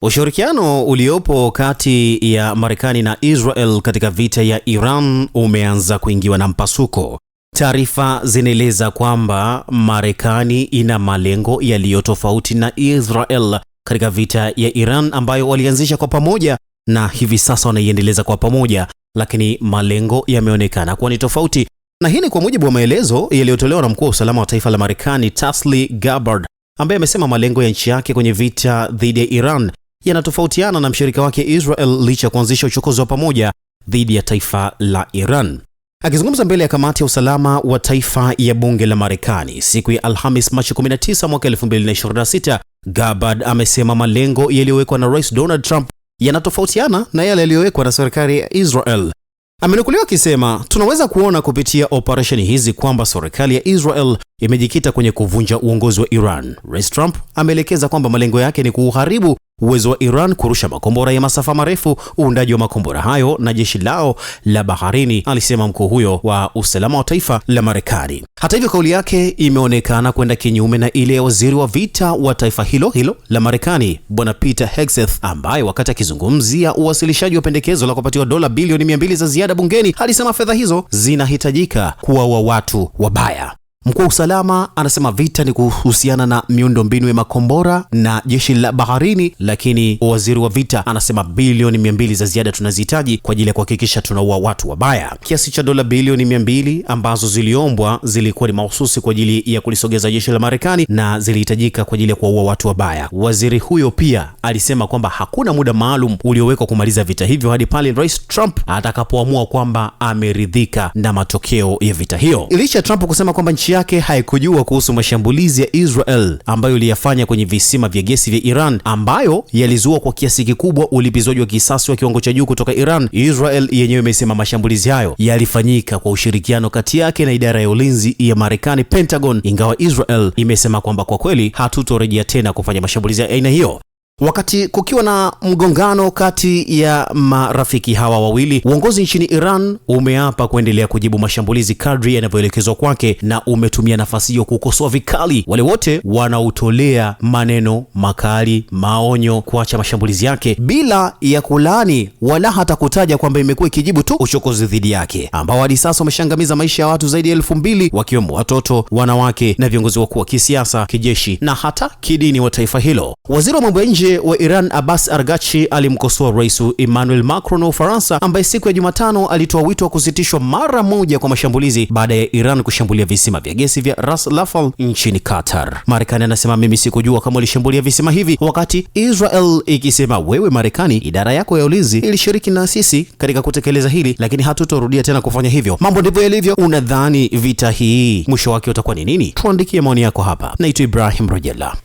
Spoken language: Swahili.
Ushirikiano uliopo kati ya Marekani na Israel katika vita ya Iran umeanza kuingiwa na mpasuko. Taarifa zinaeleza kwamba Marekani ina malengo yaliyo tofauti na Israel katika vita ya Iran ambayo walianzisha kwa pamoja na hivi sasa wanaiendeleza kwa pamoja, lakini malengo yameonekana kuwa ni tofauti. Na hii ni kwa mujibu wa maelezo yaliyotolewa na mkuu wa usalama wa taifa la Marekani Tulsi Gabbard, ambaye amesema malengo ya nchi yake kwenye vita dhidi ya Iran yanatofautiana na mshirika wake Israel licha ya kuanzisha uchokozi wa pamoja dhidi ya taifa la Iran. Akizungumza mbele ya kamati ya usalama wa taifa ya bunge la Marekani siku ya Alhamis Machi 19 mwaka 2026, Gabbard amesema malengo yaliyowekwa na Rais Donald Trump yanatofautiana na yale yaliyowekwa na serikali ya Israel. Amenukuliwa akisema, tunaweza kuona kupitia operesheni hizi kwamba serikali ya Israel imejikita kwenye kuvunja uongozi wa Iran. Rais Trump ameelekeza kwamba malengo yake ni kuharibu uwezo wa Iran kurusha makombora ya masafa marefu, uundaji wa makombora hayo na jeshi lao la baharini, alisema mkuu huyo wa usalama wa taifa la Marekani. Hata hivyo, kauli yake imeonekana kwenda kinyume na ile ya waziri wa vita wa taifa hilo la Marekani, Bwana Peter Hegseth, ambaye wakati akizungumzia uwasilishaji wa pendekezo la kupatiwa dola bilioni 200 za ziada bungeni, alisema fedha hizo zinahitajika kuwaua watu wabaya. Mkuu wa usalama anasema vita ni kuhusiana na miundombinu ya makombora na jeshi la baharini, lakini waziri wa vita anasema bilioni 200 za ziada tunazihitaji kwa ajili ya kuhakikisha tunaua watu wabaya. Kiasi cha dola bilioni 200 ambazo ziliombwa zilikuwa ni mahususi kwa ajili ya kulisogeza jeshi la Marekani na zilihitajika kwa ajili ya kuua watu wabaya. Waziri huyo pia alisema kwamba hakuna muda maalum uliowekwa kumaliza vita hivyo hadi pale Rais Trump atakapoamua kwamba ameridhika na matokeo ya vita hiyo. Licha Trump kusema kwamba nchi yake haikujua kuhusu mashambulizi ya Israel ambayo iliyafanya kwenye visima vya gesi vya Iran ambayo yalizua kwa kiasi kikubwa ulipizwaji wa kisasi wa kiwango cha juu kutoka Iran, Israel yenyewe imesema mashambulizi hayo yalifanyika kwa ushirikiano kati yake na idara ya ulinzi ya Marekani, Pentagon, ingawa Israel imesema kwamba kwa kweli hatutorejea tena kufanya mashambulizi ya aina hiyo. Wakati kukiwa na mgongano kati ya marafiki hawa wawili, uongozi nchini Iran umeapa kuendelea kujibu mashambulizi kadri yanavyoelekezwa kwake na umetumia nafasi hiyo kukosoa vikali wale wote wanaotolea maneno makali, maonyo kuacha mashambulizi yake, bila ya kulani wala hata kutaja kwamba imekuwa ikijibu tu uchokozi dhidi yake ambao hadi sasa umeshangamiza maisha ya watu zaidi ya 2000 wakiwemo watoto, wanawake na viongozi wakuu wa kisiasa, kijeshi na hata kidini wa taifa hilo. Waziri wa mambo ya nje wa Iran Abbas Araghchi alimkosoa Rais Emmanuel Macron wa Ufaransa, ambaye siku ya Jumatano alitoa wito wa kusitishwa mara moja kwa mashambulizi baada ya Iran kushambulia visima vya gesi vya Ras Laffan nchini Qatar. Marekani anasema, mimi sikujua kama walishambulia visima hivi, wakati Israel ikisema, wewe Marekani, idara yako ya ulinzi ilishiriki na sisi katika kutekeleza hili, lakini hatutorudia tena kufanya hivyo. Mambo ndivyo yalivyo. Unadhani vita hii mwisho wake utakuwa ni nini? Tuandikie maoni yako hapa. Naitwa Ibrahim Rojella.